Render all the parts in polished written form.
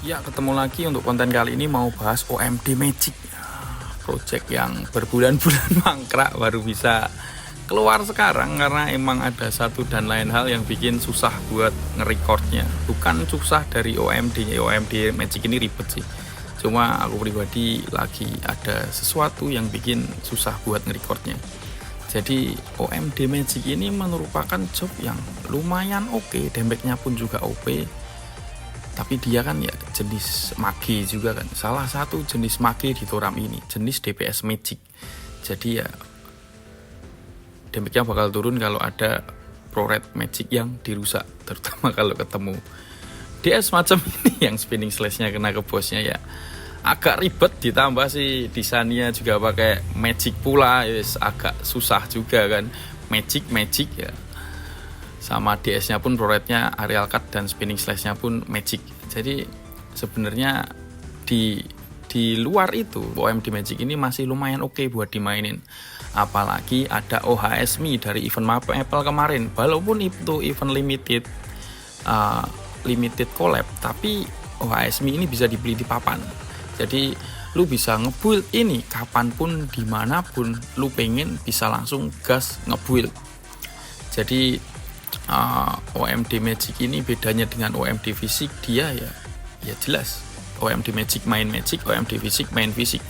Ya, ketemu lagi untuk konten kali ini mau bahas OMD Magic. Project yang berbulan-bulan mangkrak baru bisa keluar sekarang karena emang ada satu dan lain hal yang bikin susah buat nge-recordnya. Bukan susah dari OMD-nya, OMD Magic ini ribet sih. Cuma aku pribadi lagi ada sesuatu yang bikin susah buat nge-recordnya. Jadi OMD Magic ini merupakan job yang lumayan oke, damage-nya pun juga OP. Tapi dia kan ya jenis mage juga kan, salah satu jenis mage di Toram ini, jenis DPS Magic. Jadi ya damage-nya bakal turun kalau ada pro-red Magic yang dirusak, terutama kalau ketemu DS macam ini yang spinning slash-nya kena ke bosnya ya agak ribet, ditambah sih desainnya juga pakai Magic pula, yes, agak susah juga kan, Magic ya. Sama DS-nya pun pro-red-nya aerial cut dan spinning slash-nya pun Magic. Jadi sebenarnya di luar itu OMD Magic ini masih lumayan oke buat dimainin. Apalagi ada OHSMI dari event Apple kemarin. Walaupun itu event limited collab, tapi OHSMI ini bisa dibeli di papan. Jadi lu bisa ngebuild ini kapanpun, dimanapun lu pengen, bisa langsung gas ngebuild. Jadi OMD Magic ini bedanya dengan OMD fisik, dia ya jelas OMD Magic main Magic, OMD fisik main fisik.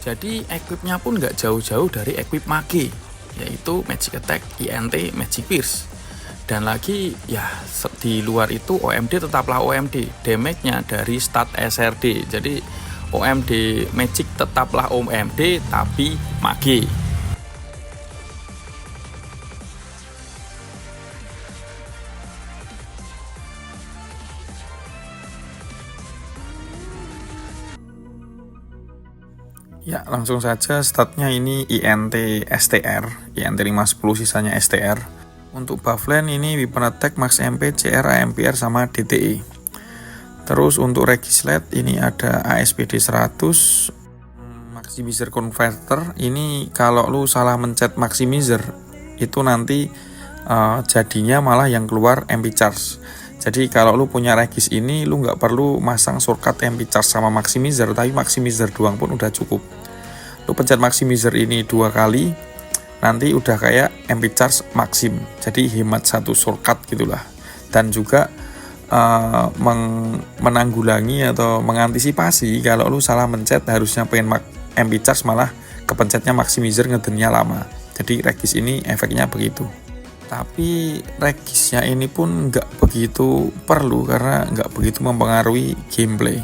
Jadi equipnya pun nggak jauh-jauh dari equip mage, yaitu Magic Attack, INT, Magic Pierce. Dan lagi ya di luar itu OMD tetaplah OMD, damage-nya dari stat SRD. Jadi OMD Magic tetaplah OMD tapi mage. Ya, langsung saja statnya ini INT STR, INT 510 sisanya STR. Untuk buffline ini weapon attack, max MP, CR, AMPR sama DTE. Terus untuk Regislet ini ada ASPD 100, Maximizer Converter. Ini kalau lu salah mencet Maximizer itu nanti jadinya malah yang keluar MP Charge. Jadi kalau lu punya Regis ini, lu nggak perlu masang shortcut MP Charge sama Maximizer, tapi Maximizer doang pun udah cukup. Lu pencet Maximizer ini 2 kali, nanti udah kayak MP Charge Maxim. Jadi hemat satu shortcut gitulah. Dan juga menanggulangi atau mengantisipasi kalau lu salah mencet, harusnya pengen MP Charge malah kepencetnya Maximizer, ngedennya lama. Jadi Regis ini efeknya begitu. Tapi Regisnya ini pun nggak begitu perlu karena nggak begitu mempengaruhi gameplay.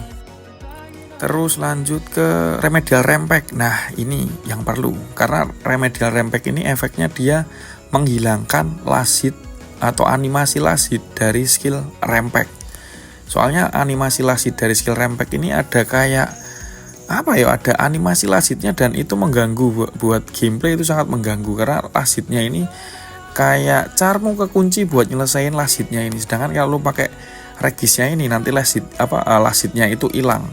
Terus lanjut ke Remedial Rampack. Nah ini yang perlu, karena Remedial Rampack ini efeknya dia menghilangkan last hit atau animasi last hit dari skill Rampack. Soalnya animasi last hit dari skill Rampack ini ada kayak ada animasi last hitnya, dan itu mengganggu buat gameplay, itu sangat mengganggu karena last hitnya ini kayak carmu kekunci buat nyelesain last hitnya ini. Sedangkan kalau lu pakai Regisnya ini nanti last hitnya itu hilang.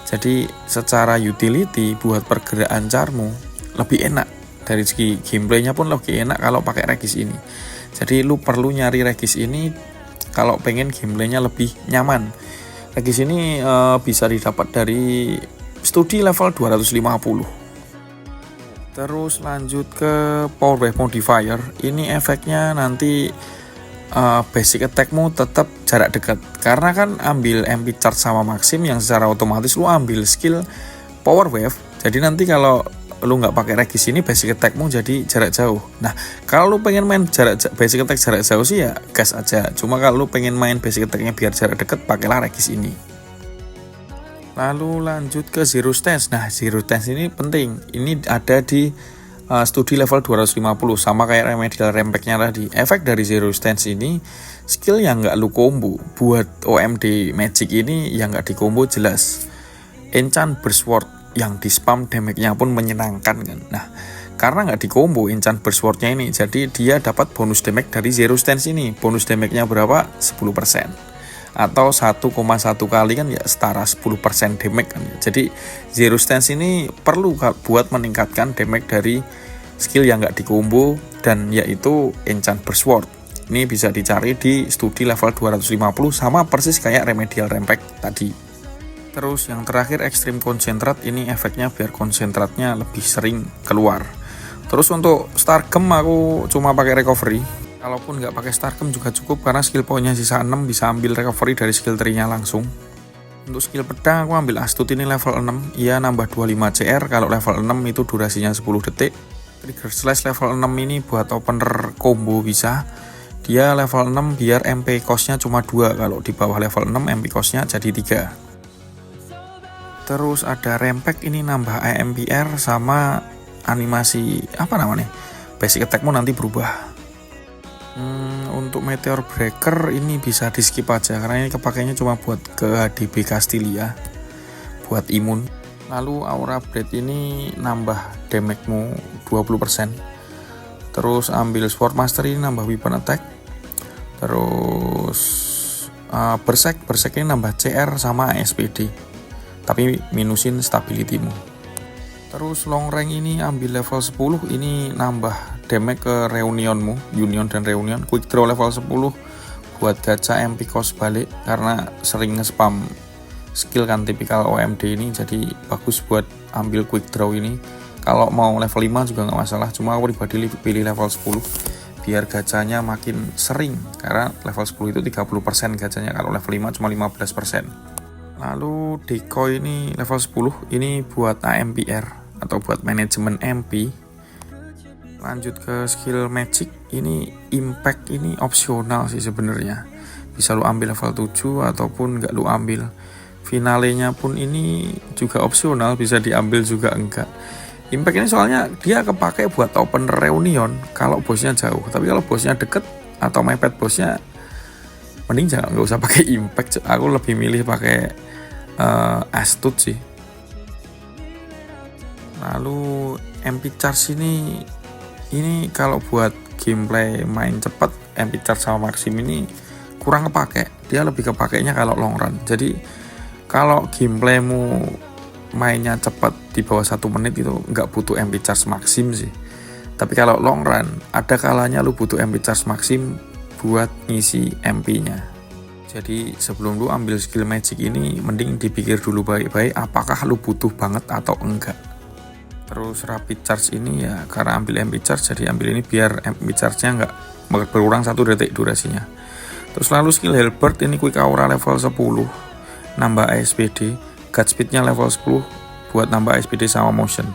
Jadi secara utility buat pergerakan carmu lebih enak, dari segi gameplaynya pun lebih enak kalau pakai Regis ini. Jadi lu perlu nyari Regis ini kalau pengen gameplaynya lebih nyaman. Regis ini bisa didapat dari studi level 250. Terus lanjut ke Power Wave Modifier. Ini efeknya nanti basic attackmu tetap jarak dekat, karena kan ambil MP Charge sama Maxim yang secara otomatis lu ambil skill Power Wave. Jadi nanti kalau lu nggak pakai Regis ini, basic attackmu jadi jarak jauh. Nah kalau lu pengen main basic attack jarak jauh sih ya gas aja. Cuma kalau lu pengen main basic attacknya biar jarak dekat, pakailah Regis ini. Lalu lanjut ke Zero Stance. Nah Zero Stance ini penting, ini ada di studi level 250, sama kayak Remedial Rampack-nya tadi. Efek dari Zero Stance ini skill yang nggak lu combo. Buat OMD Magic ini yang nggak di combo jelas Enchant Burst Sword, yang di spam damage-nya pun menyenangkan kan. Nah karena nggak di combo Enchant Burst Sword-nya ini, jadi dia dapat bonus damage dari Zero Stance ini. Bonus damage-nya berapa? 10%. Atau 1,1 kali kan ya setara 10% damage kan. Jadi Zero Stance ini perlu buat meningkatkan damage dari skill yang nggak di combo, dan yaitu Enchant Burst Sword. Ini bisa dicari di studi level 250, sama persis kayak Remedial Rampack tadi. Terus yang terakhir Extreme Concentrate, ini efeknya biar konsentratnya lebih sering keluar. Terus untuk Stargem aku cuma pakai recovery. Kalaupun nggak pakai Stargem juga cukup karena skill poinnya sisa 6, bisa ambil recovery dari skill tree-nya langsung. Untuk skill pedang aku ambil Astute, ini level 6, ia nambah 25 CR, kalau level 6 itu durasinya 10 detik. Trigger Slash level 6 ini buat opener combo bisa. Dia level 6 biar MP cost-nya cuma 2, kalau di bawah level 6 MP cost-nya jadi 3. Terus ada Rampack, ini nambah AMPR sama animasi apa namanya? Basic attack-mu nanti berubah. Untuk Meteor Breaker ini bisa di skip aja karena ini kepakainya cuma buat ke HDB Castilia, buat imun. Lalu Aura Blade ini nambah damage-mu 20%. Terus ambil Sword Master, ini nambah weapon attack. Terus Berserk ini nambah CR sama SPD, tapi minusin stability-mu. Terus Long Range ini ambil level 10, ini nambah damage ke Reunionmu, Union dan Reunion. Quick Draw level 10 buat gacha MP cost balik karena sering nge-spam skill kan tipikal OMD ini, jadi bagus buat ambil Quick Draw ini. Kalau mau level 5 juga nggak masalah, cuma aku pribadi pilih level 10 biar gacanya makin sering, karena level 10 itu 30% gacanya, kalau level 5 cuma 15%. Lalu Decoy ini level 10, ini buat AMPR atau buat manajemen MP. Lanjut ke skill Magic, ini Impact, ini opsional sih sebenarnya. Bisa lu ambil level 7 ataupun nggak lu ambil. Finalenya pun ini juga opsional, bisa diambil juga enggak. Impact ini soalnya dia kepake buat open Reunion kalau bosnya jauh. Tapi kalau bosnya deket atau mepet bosnya, mending jangan, nggak usah pakai Impact. Aku lebih milih pakai Astute sih. Lalu MP Charge ini kalau buat gameplay main cepat, MP Charge sama Maxim ini kurang kepake. Dia lebih kepakainya kalau long run. Jadi kalau gameplaymu mainnya cepat di bawah 1 menit itu nggak butuh MP Charge Maxim sih. Tapi kalau long run, ada kalanya lu butuh MP Charge Maxim buat ngisi MP-nya. Jadi sebelum lu ambil skill Magic ini, mending dipikir dulu baik-baik apakah lu butuh banget atau enggak. Terus Rapid Charge ini ya karena ambil MP Charge, jadi ambil ini biar MP Charge-nya nggak berkurang 1 detik durasinya. Terus lalu skill Halberd, ini Quick Aura level 10, nambah ASPD. God Speed-nya level 10 buat nambah ASPD sama motion.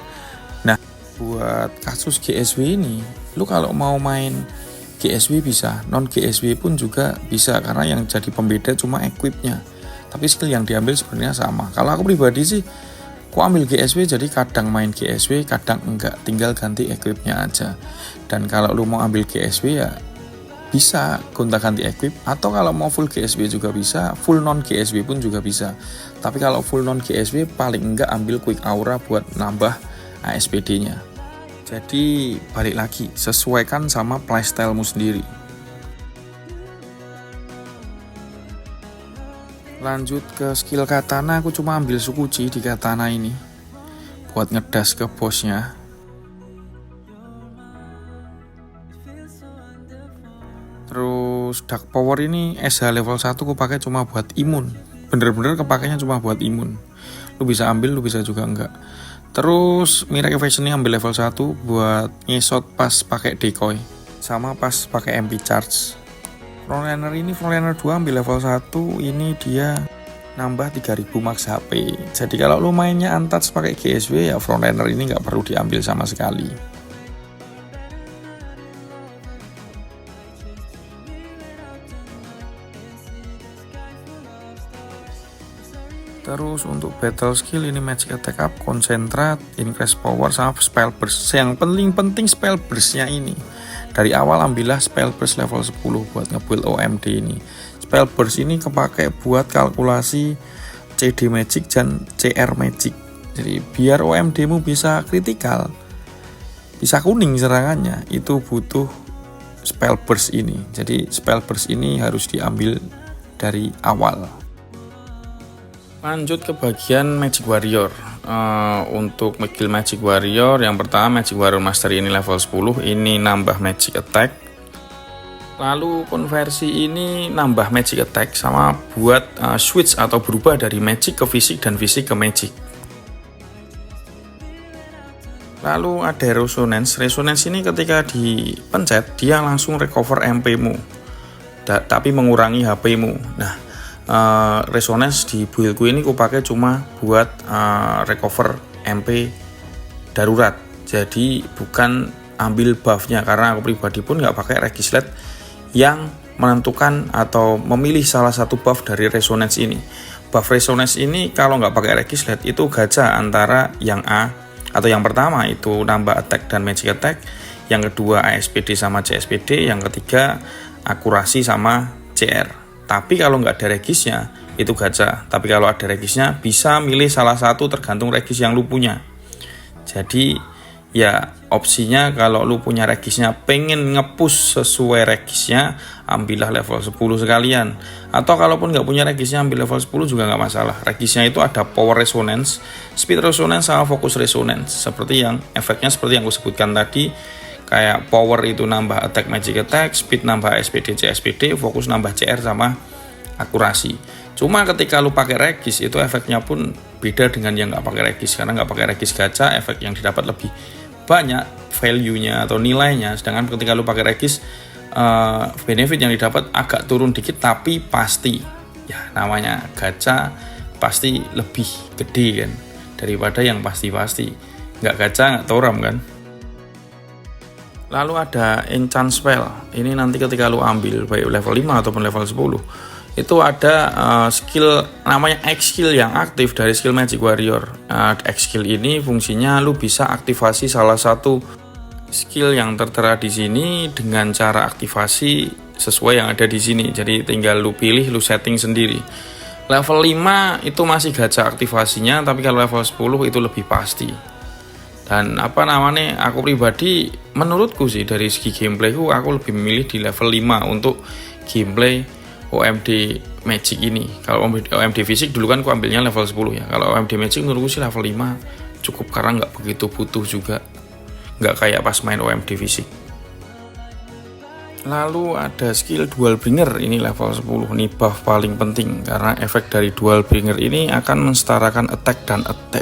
Nah, buat kasus GSW ini, lu kalau mau main GSW bisa, non GSW pun juga bisa, karena yang jadi pembeda cuma equipnya. Tapi skill yang diambil sebenarnya sama. Kalau aku pribadi sih, aku ambil GSW, jadi kadang main GSW, kadang enggak, tinggal ganti equipnya aja. Dan kalau lu mau ambil GSW ya bisa gonta-ganti equip, atau kalau mau full GSW juga bisa, full non GSW pun juga bisa. Tapi kalau full non GSW paling enggak ambil Quick Aura buat nambah ASPD-nya. Jadi balik lagi, sesuaikan sama playstylemu sendiri. Lanjut ke skill Katana, aku cuma ambil Sukuchi di Katana ini buat ngedas ke bosnya. Terus Dark Power ini SH level 1 aku pakai cuma buat imun. Bener-bener kepakainya cuma buat imun. Lu bisa ambil, lu bisa juga enggak. Terus Miracle Vision ini ambil level 1 buat ngesot pas pakai Decoy sama pas pakai MP Charge. Frontliner 2 ambil level 1, ini dia nambah 3000 max HP. Jadi kalau lu mainnya untouched pakai GSW ya Frontliner ini nggak perlu diambil sama sekali. Terus untuk battle skill ini Magic Attack Up, Concentrate, Increase Power, sama Spell Burst. Yang penting Spell Burst-nya ini. Dari awal ambillah Spell Burst level 10 buat nge-build OMD ini. Spell Burst ini kepake buat kalkulasi CD Magic dan CR Magic. Jadi biar OMD-mu bisa kritikal, bisa kuning serangannya, itu butuh Spell Burst ini. Jadi Spell Burst ini harus diambil dari awal. Lanjut ke bagian Magic Warrior. Untuk skill Magic Warrior, yang pertama Magic Warrior Master ini level 10, ini nambah Magic Attack. Lalu konversi ini nambah magic attack sama buat switch atau berubah dari magic ke fisik dan fisik ke magic. Lalu ada resonance. Resonance ini ketika dipencet dia langsung recover MP-mu, tapi mengurangi HP-mu. Nah, resonance di buildku ini ku pakai cuma buat recover MP darurat. Jadi bukan ambil buffnya, karena aku pribadi pun nggak pakai Regislate yang menentukan atau memilih salah satu buff dari resonance ini. Buff resonance ini kalau nggak pakai Regislate itu gacha antara yang A atau yang pertama itu nambah attack dan magic attack, yang kedua ASPD sama CSPD, yang ketiga akurasi sama CR. Tapi kalau nggak ada regisnya itu gacha. Tapi kalau ada regisnya bisa milih salah satu tergantung regis yang lu punya. Jadi ya opsinya kalau lu punya regisnya pengen nge-push sesuai regisnya, ambillah level 10 sekalian. Atau kalaupun nggak punya regisnya ambil level 10 juga nggak masalah. Regisnya itu ada power resonance, speed resonance sama focus resonance. Seperti yang efeknya seperti yang aku sebutkan tadi, kayak power itu nambah attack magic attack, speed nambah SPD CSPD, fokus nambah CR sama akurasi. Cuma ketika lu pakai regis itu efeknya pun beda dengan yang nggak pakai regis, karena nggak pakai regis gacha efek yang didapat lebih banyak value-nya atau nilainya, sedangkan ketika lu pakai regis benefit yang didapat agak turun dikit tapi pasti. Ya namanya gacha pasti lebih gede kan daripada yang pasti-pasti. Nggak gacha nggak toram kan. Lalu ada enchant spell. Ini nanti ketika lu ambil baik level 5 ataupun level 10 itu ada skill namanya X skill yang aktif dari skill Magic Warrior. X skill ini fungsinya lu bisa aktivasi salah satu skill yang tertera di sini dengan cara aktivasi sesuai yang ada di sini. Jadi tinggal lu pilih, lu setting sendiri. Level 5 itu masih gacha aktivasinya, tapi kalau level 10 itu lebih pasti. Dan aku pribadi menurutku sih dari segi gameplayku aku lebih memilih di level 5 untuk gameplay OMD Magic ini. Kalau OMD fisik dulu kan aku ambilnya level 10 ya. Kalau OMD Magic menurutku sih level 5 cukup, karena nggak begitu butuh juga. Nggak kayak pas main OMD fisik. Lalu ada skill Dual Bringer, ini level 10. Ini buff paling penting karena efek dari Dual Bringer ini akan mensetarakan attack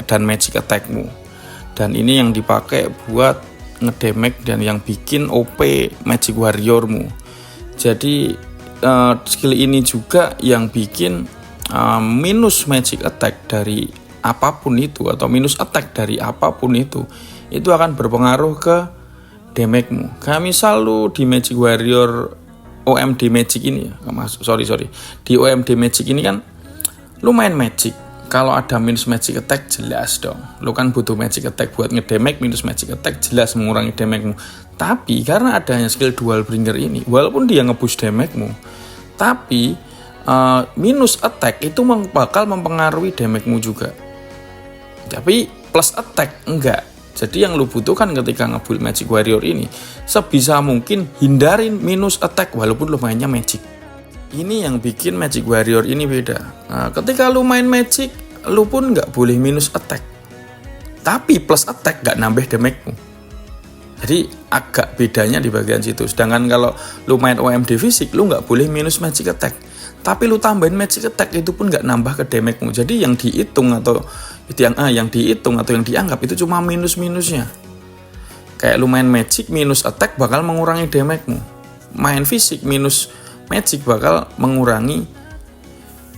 dan magic attackmu. Dan ini yang dipakai buat ngedamage dan yang bikin OP Magic Warriormu. Jadi skill ini juga yang bikin minus magic attack dari apapun itu atau minus attack dari apapun itu akan berpengaruh ke damage-mu. Kayak misal lu di Magic Warrior OMD Magic ini ya, di OMD Magic ini kan lu main Magic, kalau ada minus magic attack jelas dong, lu kan butuh magic attack buat ngedamage, minus magic attack jelas mengurangi damage-mu. Tapi karena adanya skill Dual Bringer ini, walaupun dia nge-boost damage-mu, tapi minus attack itu bakal mempengaruhi damage-mu juga. Tapi plus attack enggak. Jadi yang lu butuhkan ketika nge-build Magic Warrior ini, sebisa mungkin hindarin minus attack walaupun lu mainnya Magic. Ini yang bikin Magic Warrior ini beda. Ketika lu main Magic, lu pun nggak boleh minus attack. Tapi plus attack nggak nambah damage-mu. Jadi agak bedanya di bagian situ. Sedangkan kalau lu main OMD fisik, lu nggak boleh minus magic attack. Tapi lu tambahin magic attack itu pun nggak nambah ke damage-mu. Jadi yang dihitung atau yang dianggap itu cuma minus-minusnya. Kayak lu main magic minus attack bakal mengurangi damage-mu. Main fisik minus magic bakal mengurangi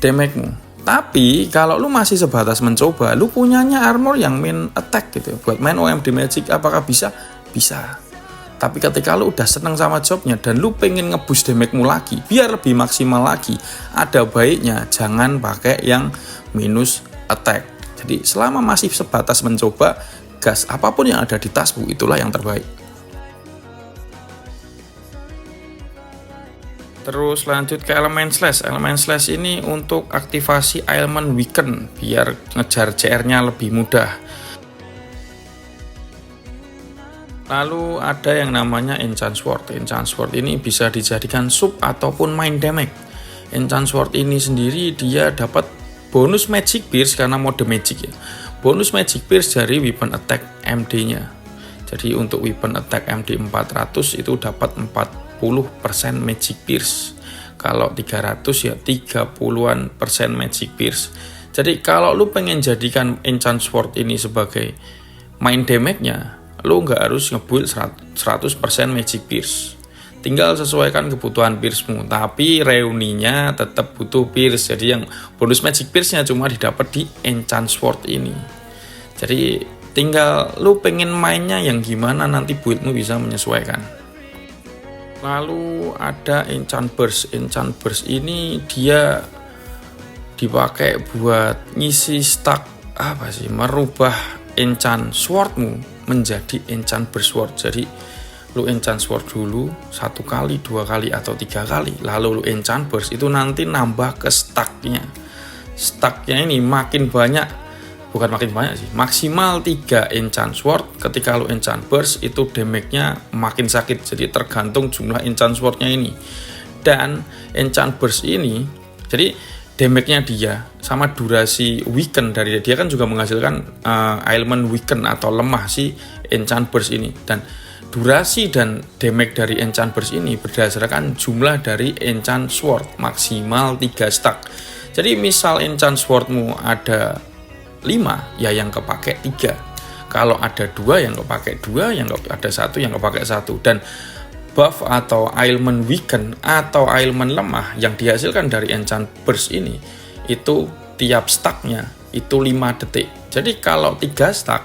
damage-mu. Tapi kalau lu masih sebatas mencoba, lu punyanya armor yang min attack gitu. Buat main OMD Magic apakah bisa? Bisa. Tapi ketika lu udah seneng sama jobnya dan lu pengen nge-boost damage-mu lagi biar lebih maksimal lagi, ada baiknya jangan pakai yang minus attack. Jadi selama masih sebatas mencoba, gas apapun yang ada di tasmu itulah yang terbaik. Terus lanjut ke elemen slash. Elemen slash ini untuk aktivasi elemen weaken biar ngejar CR-nya lebih mudah. Lalu ada yang namanya Enchant Sword. Enchant Sword ini bisa dijadikan sub ataupun main damage. Enchant Sword ini sendiri dia dapat bonus Magic Pierce karena mode Magic ya. Bonus Magic Pierce dari weapon attack MD-nya. Jadi untuk weapon attack MD 400 itu dapat 4 30% Magic Pierce. Kalau 300 ya 30% Magic Pierce. Jadi kalau lu pengen jadikan Enchant Sword ini sebagai main damage-nya, lu nggak harus nge-build 100% Magic Pierce. Tinggal sesuaikan kebutuhan pierce-mu. Tapi reuninya tetap butuh pierce. Jadi yang bonus Magic Pierce-nya cuma didapat di Enchant Sword ini. Jadi tinggal lu pengen mainnya yang gimana, nanti build-mu bisa menyesuaikan. Lalu ada Enchant Burst. Enchant Burst ini dia dipakai buat ngisi stack merubah enchant swordmu menjadi enchant burst sword. Jadi lu enchant sword dulu 1 kali, 2 kali atau 3 kali, lalu lu enchant burst, itu nanti nambah ke stacknya ini makin banyak, bukan makin banyak sih, maksimal 3 enchant sword. Ketika lu enchant burst itu damage-nya makin sakit, jadi tergantung jumlah enchant sword-nya ini. Dan enchant burst ini jadi damage-nya dia sama durasi weaken dari dia kan juga menghasilkan ailment weaken atau lemah si enchant burst ini. Dan durasi dan damage dari enchant burst ini berdasarkan jumlah dari enchant sword maksimal 3 stack. Jadi misal enchant swordmu ada 5, ya yang kepake 3. Kalau ada 2 yang kepake 2, yang ada 1 yang kepake 1. Dan buff atau ailment weaken atau ailment lemah yang dihasilkan dari enchant burst ini itu tiap stacknya itu 5 detik. Jadi kalau 3 stack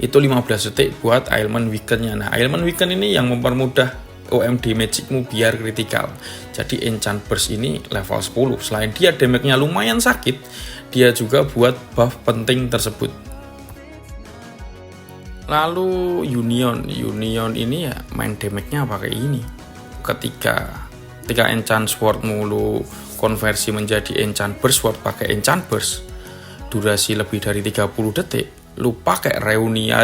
itu 15 detik buat ailment weakennya. Nah, ailment weaken ini yang mempermudah OMD magicmu biar kritikal. Jadi enchant burst ini level 10. Selain dia damage-nya lumayan sakit, dia juga buat buff penting tersebut. Lalu Union ini ya main damage-nya pakai ini. Ketika enchant sword lu konversi menjadi enchant burst sword pakai enchant burst, durasi lebih dari 30 detik, lu pakai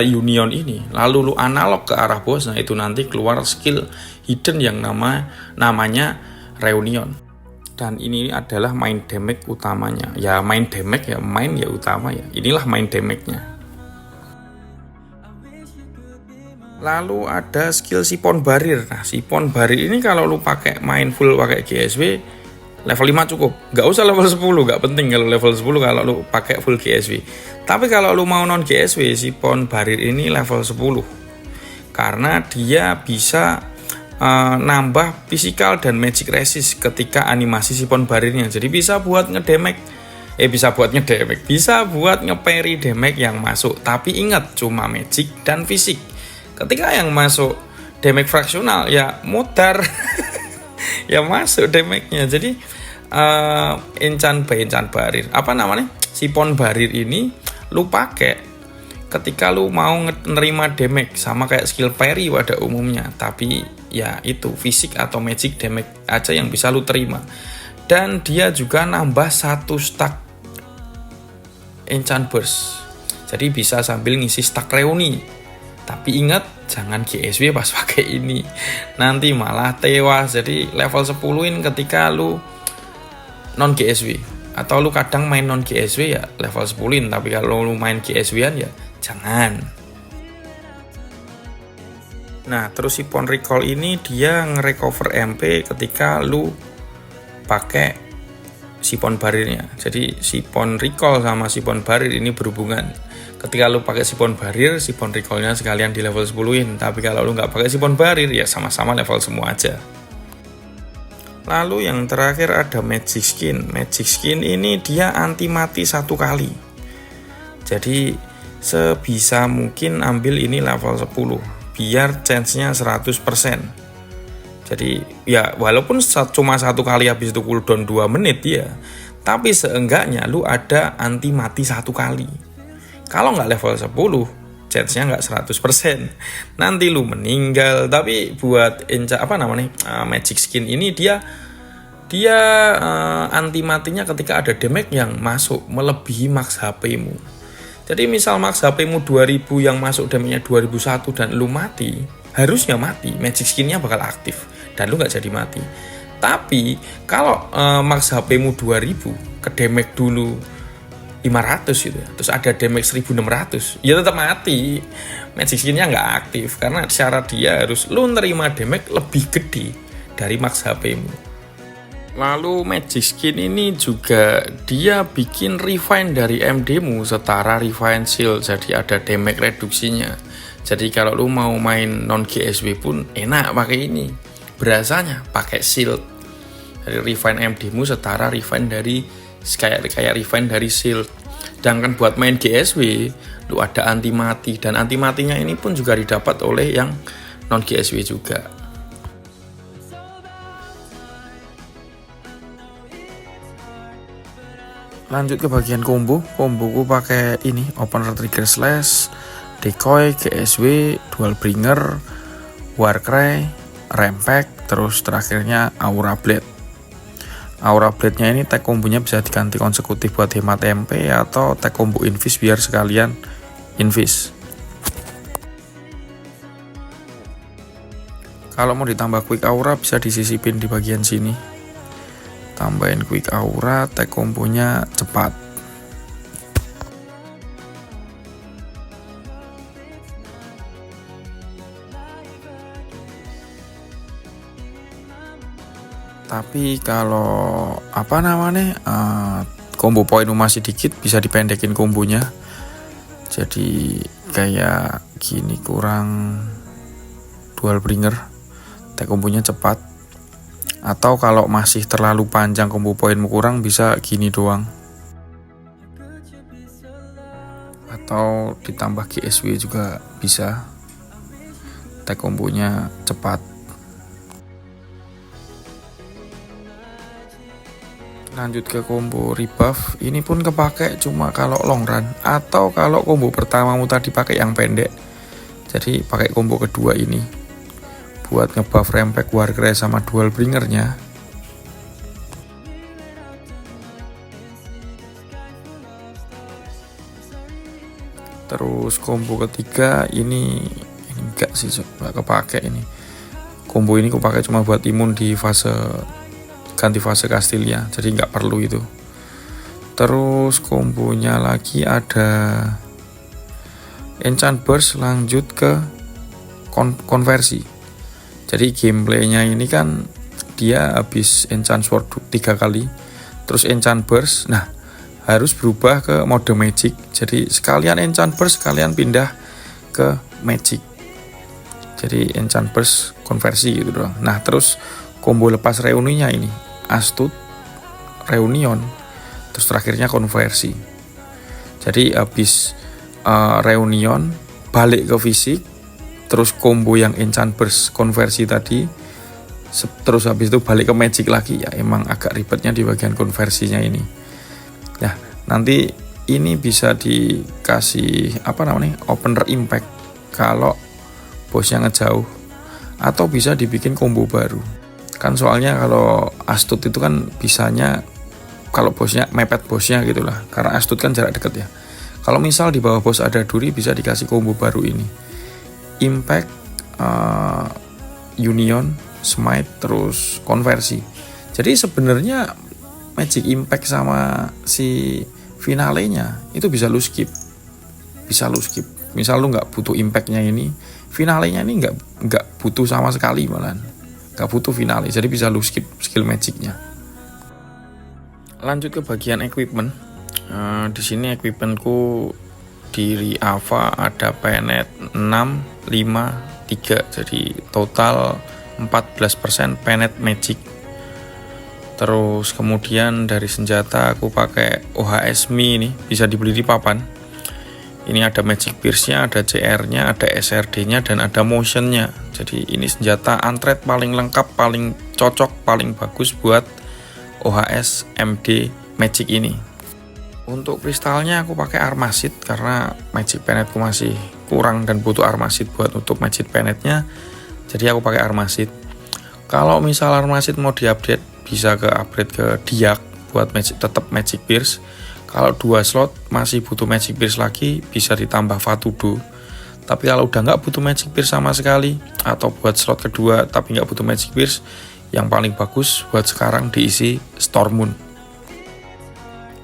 Union ini, lalu lu analog ke arah bos, nah itu nanti keluar skill hidden yang namanya Reunion. Dan ini adalah main damage utamanya. Ya main damage ya, main ya utama ya. Inilah main damage-nya. Lalu ada skill Sipon Barir. Nah, Sipon Barir ini kalau lu pakai main full pakai GSW level 5 cukup. Nggak usah level 10, nggak penting kalau level 10 kalau lu pakai full GSW. Tapi kalau lu mau non GSW, Sipon Barir ini level 10. Karena dia bisa nambah physical dan magic resist ketika animasi Sipon Barirnya. Jadi bisa buat bisa buat nge-parry damage yang masuk. Tapi ingat cuma magic dan fisik. Ketika yang masuk damage fraksional ya modar ya masuk damage-nya. Jadi enchant barir Sipon Barir ini lu pakai ketika lu mau nerima damage sama kayak skill parry pada umumnya, tapi ya itu fisik atau magic damage aja yang bisa lu terima. Dan dia juga nambah 1 stack enchant burst, jadi bisa sambil ngisi stack reuni. Tapi ingat, jangan GSW pas pakai ini. Nanti malah tewas. Jadi level 10-in ketika lu non GSW. Atau lu kadang main non GSW ya level 10-in. Tapi kalau lu main GSW-an ya jangan. Nah, terus Sipon Recall ini dia nge-recover MP ketika lu pakai Sipon Barirnya. Jadi Sipon Recall sama Sipon Barir ini berhubungan. Ketika lu pakai Sipon Barir, Sipon Recall-nya sekalian di level 10-in. Tapi kalau lu nggak pakai Sipon Barir, ya sama-sama level semua aja. Lalu yang terakhir ada Magic Skin. Magic Skin ini dia anti mati 1 kali. Jadi sebisa mungkin ambil ini level 10. Biar chance-nya 100%. Jadi ya walaupun cuma 1 kali habis itu cooldown 2 menit ya. Tapi seenggaknya lu ada anti mati 1 kali. Kalau nggak level 10, chance-nya nggak 100%. Nanti lu meninggal. Tapi buat Magic Skin ini dia anti matinya ketika ada damage yang masuk melebihi max HP-mu. Jadi misal max HP-mu 2000 yang masuk damage-nya 2001 dan lu mati, harusnya mati, Magic Skin-nya bakal aktif dan lu nggak jadi mati. Tapi kalau max HP-mu 2000 ke damage dulu 500 gitu ya. Terus ada damage 1600. Ya tetap mati. Magic skin-nya nggak aktif karena syarat dia harus lu nerima damage lebih gede dari max HP-mu. Lalu Magic Skin ini juga dia bikin refine dari MD-mu setara refine shield, jadi ada damage reduksinya. Jadi kalau lu mau main non GSW pun enak pakai ini. Berasanya pakai shield. Jadi refine MD-mu setara refine dari kayak refine dari shield. Sedangkan buat main GSW lu ada anti mati, dan anti matinya ini pun juga didapat oleh yang non GSW juga. Lanjut ke bagian komboku pakai ini opener trigger slash, decoy, GSW, dual bringer, warcry, rampack, terus terakhirnya aura blade. Aura blade-nya ini tag kombonya bisa diganti konsekutif buat hemat MP atau tag combo invis biar sekalian invis. Kalau mau ditambah quick aura bisa disisipin di bagian sini. Tambahin quick aura, tag kombonya cepat. Tapi kalau combo poin masih dikit, bisa dipendekin kombonya. Jadi kayak gini, kurang dual bringer, tag kombonya cepat. Atau kalau masih terlalu panjang combo poinmu kurang, bisa gini doang. Atau ditambah GSW juga bisa. Tag kombonya cepat. Lanjut ke combo rebuff. Ini pun kepake cuma kalau long run atau kalau combo pertamamu tadi pakai yang pendek. Jadi pakai combo kedua ini buat ngebuff rampack, warcry sama dual bringernya. Terus combo ketiga ini enggak sih, enggak kepake ini. Combo ini kepake cuma buat imun di fase ganti fase Castelia, jadi nggak perlu itu. Terus kombonya lagi ada enchant burst, lanjut ke konversi. Jadi gameplaynya ini kan dia habis enchant sword 3 kali, terus enchant burst, nah harus berubah ke mode magic. Jadi sekalian enchant burst, sekalian pindah ke magic. Jadi enchant burst konversi gitu doang. Nah terus combo lepas reuninya ini astut, reunion, terus terakhirnya konversi. Jadi habis reunion balik ke fisik, terus combo yang enchant burst konversi tadi, terus habis itu balik ke magic lagi. Ya emang agak ribetnya di bagian konversinya ini. Nah nanti ini bisa dikasih opener impact kalau bosnya ngejauh, atau bisa dibikin combo baru. Kan soalnya kalau astut itu kan bisanya kalau bosnya mepet bosnya gitulah, karena astut kan jarak dekat ya. Kalau misal di bawah bos ada duri, bisa dikasih combo baru ini, impact, union, smite, terus konversi. Jadi sebenarnya magic impact sama si finalenya itu bisa lu skip. Misal lu nggak butuh impactnya ini, finalenya ini nggak butuh sama sekali, malahan nggak butuh finale, jadi bisa lu skip skill magicnya. Lanjut ke bagian equipment. Di sini equipmentku di Ava ada penet 6, 5, 3, jadi total 14% penet magic. Terus kemudian dari senjata aku pakai OHS Mi, ini bisa dibeli di papan. Ini ada magic pierce-nya, ada CR-nya, ada SRD-nya, dan ada motion-nya. Jadi ini senjata antret paling lengkap, paling cocok, paling bagus buat OHS MD magic ini. Untuk kristalnya aku pakai Armasid karena magic penetku masih kurang dan butuh Armasid buat nutup magic penetnya. Jadi aku pakai Armasid. Kalau misal Armasid mau diupdate, bisa ke upgrade ke Diak buat tetap magic pierce. Kalau 2 slot masih butuh magic pierce lagi, bisa ditambah Fatudo. Tapi kalau udah nggak butuh magic pierce sama sekali, atau buat slot kedua tapi nggak butuh magic pierce, yang paling bagus buat sekarang diisi Storm Moon.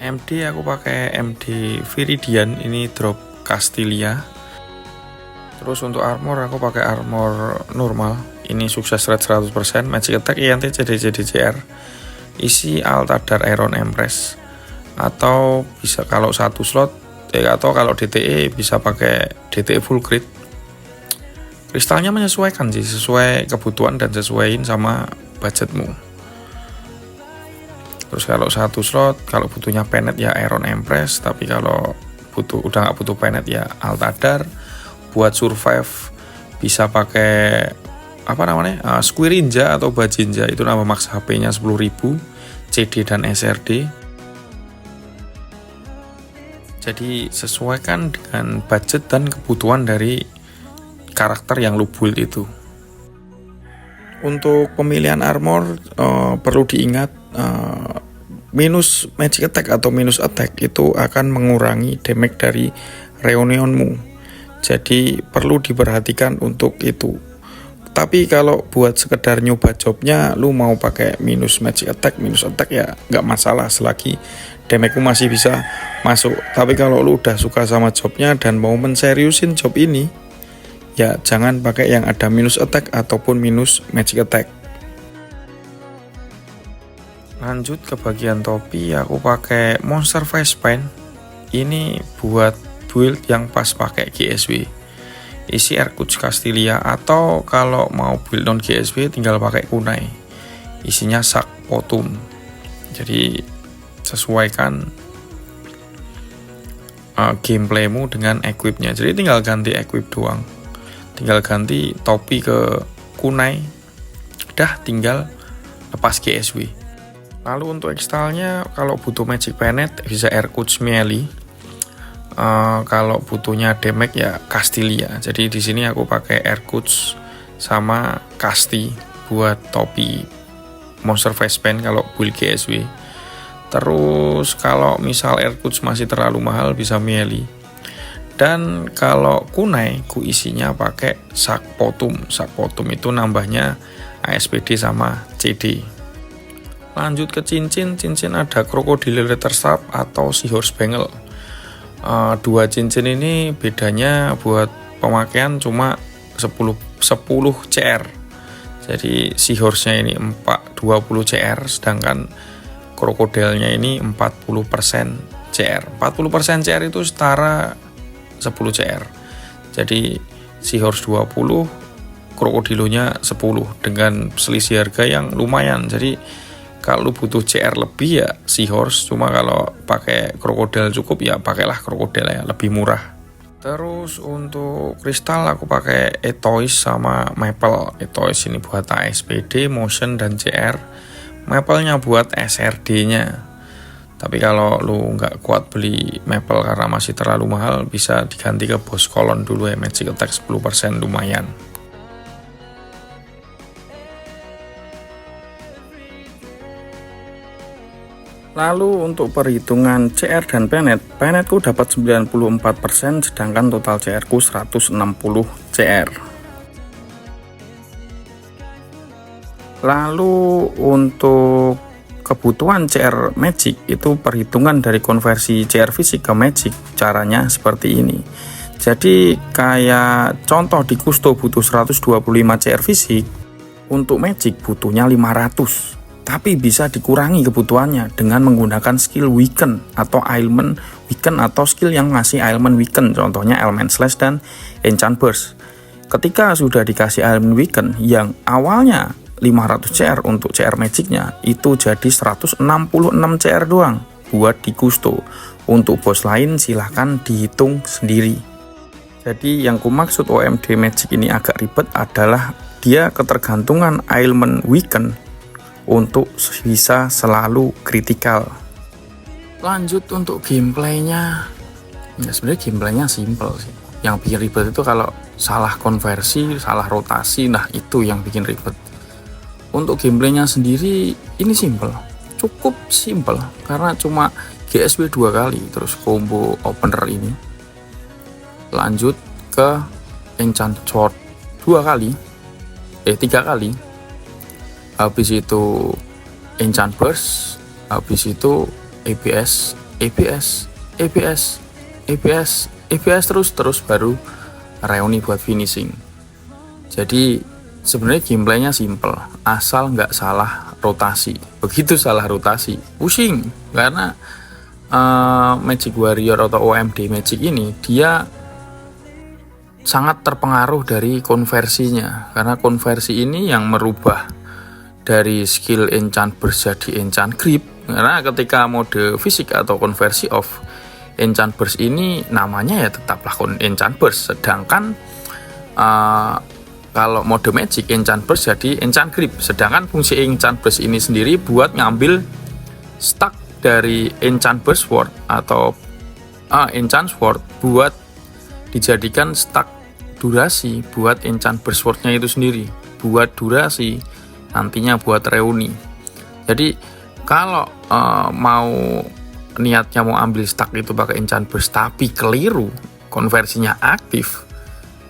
MD aku pakai MD Viridian, ini drop Castilia. Terus untuk armor aku pakai armor normal, ini sukses rate 100%, magic attack INT CDCR, isi Altadar Iron Empress, atau bisa kalau satu slot atau kalau DTE bisa pakai DTE full crit. Kristalnya menyesuaikan sih, sesuai kebutuhan dan sesuaiin sama budgetmu. Terus kalau satu slot, kalau butuhnya Penet ya Iron Empress, tapi kalau udah nggak butuh Penet ya Altadar. Buat survive bisa pakai apa namanya, Squirinja atau Bajinja, itu nambah max HP-nya 10.000, CD dan SRD. Jadi sesuaikan dengan budget dan kebutuhan dari karakter yang lu build itu. Untuk pemilihan armor perlu diingat, minus magic attack atau minus attack itu akan mengurangi damage dari reunionmu. Jadi perlu diperhatikan untuk itu. Tapi kalau buat sekedar nyoba jobnya, lu mau pakai minus magic attack, minus attack ya nggak masalah selagi damage-mu masih bisa masuk. Tapi kalau lu udah suka sama jobnya dan mau menseriusin job ini, ya jangan pakai yang ada minus attack ataupun minus magic attack. Lanjut ke bagian topi, aku pakai Monster Face Paint. Ini buat build yang pas pakai GSW. Isi Erkutsk Castilia, atau kalau mau build non GSW tinggal pakai kunai. Isinya Sak Potum. Jadi sesuaikan gameplaymu dengan equipnya. Jadi tinggal ganti equip doang. Tinggal ganti topi ke kunai. Udah tinggal lepas GSW. Lalu untuk ekstalnya, kalau butuh magic penet bisa Erkutsk Melee. Kalau butuhnya damage ya Castilia. Jadi di sini aku pakai Erkutsk sama Casti buat topi Monster Face Paint kalau build GSW. Terus kalau misal Erkutsk masih terlalu mahal bisa Melee. Dan kalau kunai ku isinya pakai Sak Potum. Sak Potum itu nambahnya ASPD sama CD. Lanjut ke cincin ada Crocodile Leather Strap atau Seahorse Bangle. Dua cincin ini bedanya buat pemakaian cuma 10 CR. Jadi Seahorse-nya ini 20 CR, sedangkan Crocodile-nya ini 40% CR. 40% CR itu setara 10 CR. Jadi Seahorse 20, Crocodile-nya 10 dengan selisih harga yang lumayan. Jadi kalau butuh CR lebih ya Seahorse, cuma kalau pakai Crocodile cukup ya pakailah Crocodile ya, lebih murah. Terus untuk kristal aku pakai Etoys sama Maple. Etoys ini buat ASPD, Motion dan CR. Maple-nya buat SRD-nya. Tapi kalau lu nggak kuat beli Maple karena masih terlalu mahal, bisa diganti ke Boss Colon dulu ya, Magic Attack 10% lumayan. Lalu untuk perhitungan CR dan penetku dapat 94%, sedangkan total CR ku 160 CR. Lalu untuk kebutuhan CR Magic itu perhitungan dari konversi CR fisik ke Magic, caranya seperti ini. Jadi kayak contoh di Kusto butuh 125 CR fisik, untuk Magic butuhnya 500. Tapi bisa dikurangi kebutuhannya dengan menggunakan skill weaken atau ailment weaken atau skill yang ngasih ailment weaken, contohnya element slash dan enchant burst. Ketika sudah dikasih ailment weaken yang awalnya 500 CR untuk CR magicnya, itu jadi 166 CR doang buat di Kusto. Untuk bos lain silahkan dihitung sendiri. Jadi yang kumaksud OMD Magic ini agak ribet adalah dia ketergantungan ailment weaken untuk bisa selalu kritikal. Lanjut untuk gameplaynya, ya sebenarnya gameplaynya simple sih. Yang bikin ribet itu kalau salah konversi, salah rotasi, nah itu yang bikin ribet. Untuk gameplaynya sendiri ini simple, cukup simple karena cuma GSW 2 kali, terus combo opener ini. Lanjut ke enchant sword 3 kali. Habis itu enchant burst, habis itu ABS EBS, EBS, EBS, EBS terus baru reuni buat finishing. Jadi sebenarnya gameplaynya simple, asal nggak salah rotasi. Begitu salah rotasi, pusing. Karena Magic Warrior atau OMD Magic ini dia sangat terpengaruh dari konversinya, karena konversi ini yang merubah dari skill enchant burst jadi enchant grip. Karena ketika mode fisik atau konversi off, enchant burst ini namanya ya tetaplah enchant burst, sedangkan kalau mode magic enchant burst jadi enchant grip. Sedangkan fungsi enchant burst ini sendiri buat ngambil stack dari enchant burst sword atau enchant sword buat dijadikan stack durasi buat enchant burst swordnya itu sendiri, buat durasi nantinya buat reuni. Jadi kalau niatnya mau ambil stack itu pakai enchant burst tapi keliru, konversinya aktif,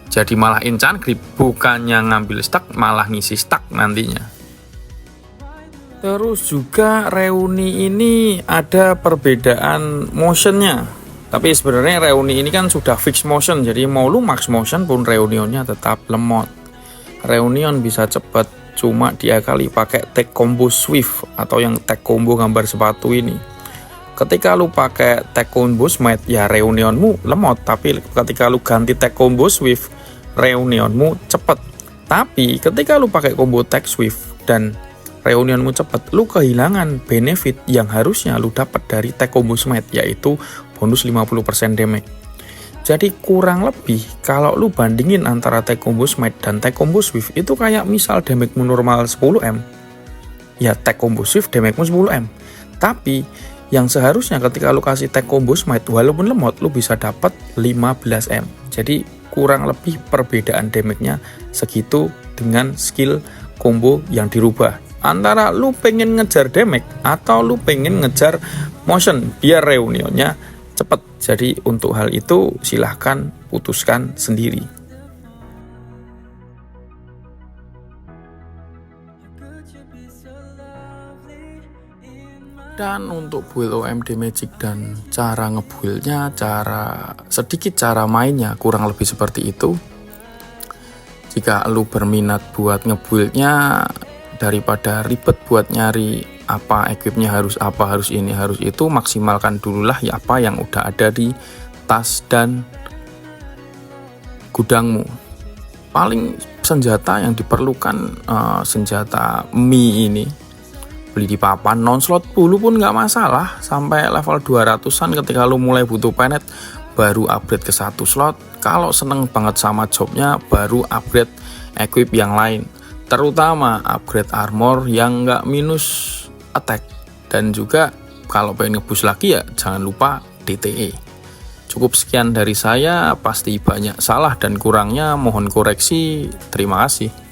jadi malah enchant grip, bukannya ngambil stack malah ngisi stack nantinya. Terus juga reuni ini ada perbedaan motionnya. Tapi sebenarnya reuni ini kan sudah fix motion, jadi mau lu max motion pun reunionnya tetap lemot. Reunion bisa cepat, cuma diakali pakai tag combo swift atau yang tag combo gambar sepatu ini. Ketika lu pakai tag combo smite ya reunionmu lemot, tapi ketika lu ganti tag combo swift reunionmu cepet. Tapi ketika lu pakai combo tag swift dan reunionmu cepet, lu kehilangan benefit yang harusnya lu dapat dari tag combo smite, yaitu bonus 50% damage. Jadi kurang lebih kalau lu bandingin antara tag combo smite dan tag combo swift itu kayak misal damage-mu normal 10M, ya tag combo swift damage-mu 10M. Tapi yang seharusnya ketika lu kasih tag combo smite walaupun lemot lu bisa dapat 15M. Jadi kurang lebih perbedaan damage-nya segitu dengan skill combo yang dirubah. Antara lu pengen ngejar damage atau lu pengen ngejar motion biar reunionnya cepet. Jadi untuk hal itu silahkan putuskan sendiri. Dan untuk build OMD Magic dan cara ngebuildnya, sedikit cara mainnya kurang lebih seperti itu. Jika lu berminat buat ngebuildnya, daripada ribet buat nyari apa equipnya harus apa, harus ini, harus itu, maksimalkan dululah ya apa yang udah ada di tas dan gudangmu. Paling senjata yang diperlukan senjata Mi ini, beli di papan non-slot dulu pun nggak masalah, sampai level 200-an ketika lu mulai butuh penet baru upgrade ke 1 slot. Kalau seneng banget sama jobnya baru upgrade equip yang lain, terutama upgrade armor yang nggak minus attack. Dan juga kalau pengen ngebus lagi ya jangan lupa DTE. Cukup sekian dari saya, pasti banyak salah dan kurangnya mohon koreksi. Terima kasih.